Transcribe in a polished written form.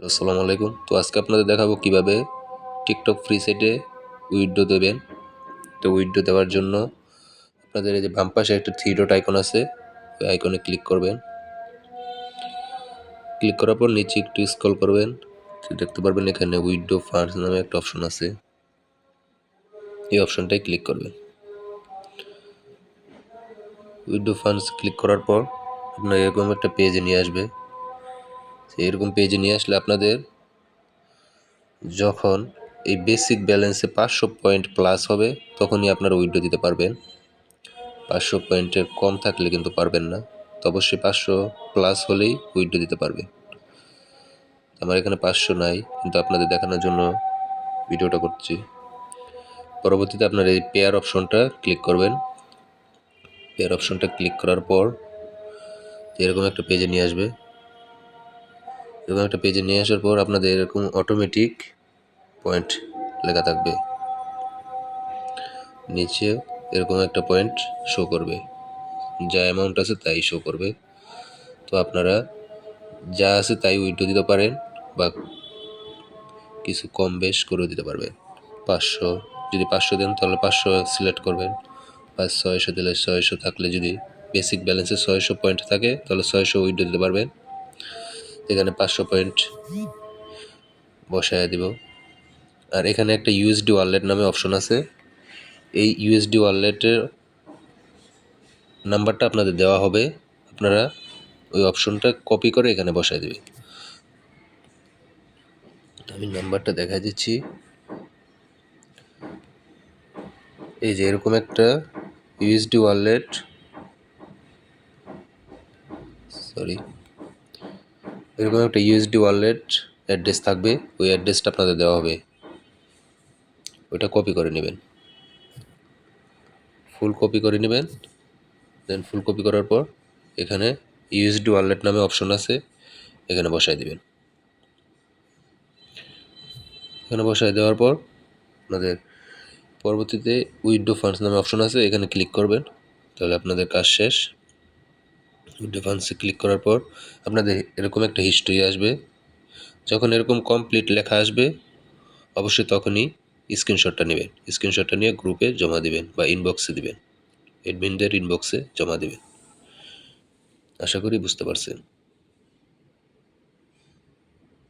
আসসালামু আলাইকুম। তো আজকে আপনাদের দেখাবো কিভাবে টিকটক ফ্রি সাইটে উইথড্র দেবেন। তো উইথড্র দেওয়ার জন্য আপনাদের এই যে বাম পাশে একটা থ্রি ডট আইকন আছে, ওই আইকনে ক্লিক করবেন। ক্লিক করার পর নিচে একটু স্ক্রল করবেন, তো দেখতে পারবেন এখানে উইথড্র ফান্ডস নামে একটা অপশন আছে, এই অপশনটাই ক্লিক করবেন। উইথড্র ফান্ডস ক্লিক করার পর আপনার এরকম একটা পেজে নিয়ে আসবে। এরকম পেজে নিয়ে আসলে আপনাদের যখন এই বেসিক ব্যালেন্সে 500 পয়েন্ট প্লাস হবে তখনই আপনারা উইথড্র দিতে পারবেন। 500 পয়েন্টের কম থাকলে কিন্তু পারবেন না। তো অবশ্যই 500 প্লাস হলেই উইথড্র দিতে পারবে। আমার এখানে 500 নাই, কিন্তু আপনাদের দেখানোর জন্য ভিডিওটা করছি। পরবর্তীতে আপনার এই পেয়ার অপশনটা ক্লিক করবেন। পেয়ার অপশনটা ক্লিক করার পর এরকম একটা পেজে নিয়ে আসবে। এরকম একটা পেজে নিয়ে আসার পর আপনাদের এরকম অটোমেটিক পয়েন্ট লেখা থাকবে, নিচে এরকম একটা পয়েন্ট শো করবে, যা অ্যামাউন্ট আছে তাই শো করবে। তো আপনারা যা আছে তাই উইথড্র দিতে পারেন বা কিছু কম বেশ করে দিতে পারবেন। 500 যদি 500 দেন তাহলে 500 সিলেক্ট করবেন, বা 600 দিলে 600, থাকলে যদি বেসিক ব্যালেন্সে 600 পয়েন্ট থাকে তাহলে 600 উইথড্র দিতে পারবেন। এখানে 500 পয়েন্ট বসায় দিব। আর এখানে একটা ইউএসডি ওয়ালেট নামে অপশন আছে, এই ইউএসডি ওয়ালেটের নাম্বারটা আপনাদের দেওয়া হবে, আপনারা ওই অপশনটা কপি করে এখানে বসায় দেবেন। আমি নাম্বারটা দেখা দিচ্ছি। এই যে এরকম একটা ইউএসডি ওয়ালেট, এরকম একটা ইউএসডি ওয়ালেট অ্যাড্রেস থাকবে, ওই অ্যাড্রেসটা আপনাদের দেওয়া হবে, ওইটা কপি করে নেবেন, ফুল কপি করে নেবেন। দেন ফুল কপি করার পর এখানে ইউএসডি ওয়ালেট নামে অপশন আছে, এখানে বসায় দিবেন। এখানে বসায় দেওয়ার পর আপনাদের পরবর্তীতে উইথড্র ফান্ডস নামে অপশন আছে, এখানে ক্লিক করবেন, তাহলে আপনাদের কাজ শেষ। উইথড্র ফান্ডসে ক্লিক করার পর আপনাদের এরকম একটা হিস্ট্রি আসবে। যখন এরকম কমপ্লিট লেখা আসবে অবশ্যই তখনই স্ক্রিনশটটা নেবেন। স্ক্রিনশটটা নিয়ে গ্রুপে জমা দিবেন বা ইনবক্সে দিবেন, অ্যাডমিনদের ইনবক্সে জমা দিবেন। আশা করি বুঝতে পারছেন।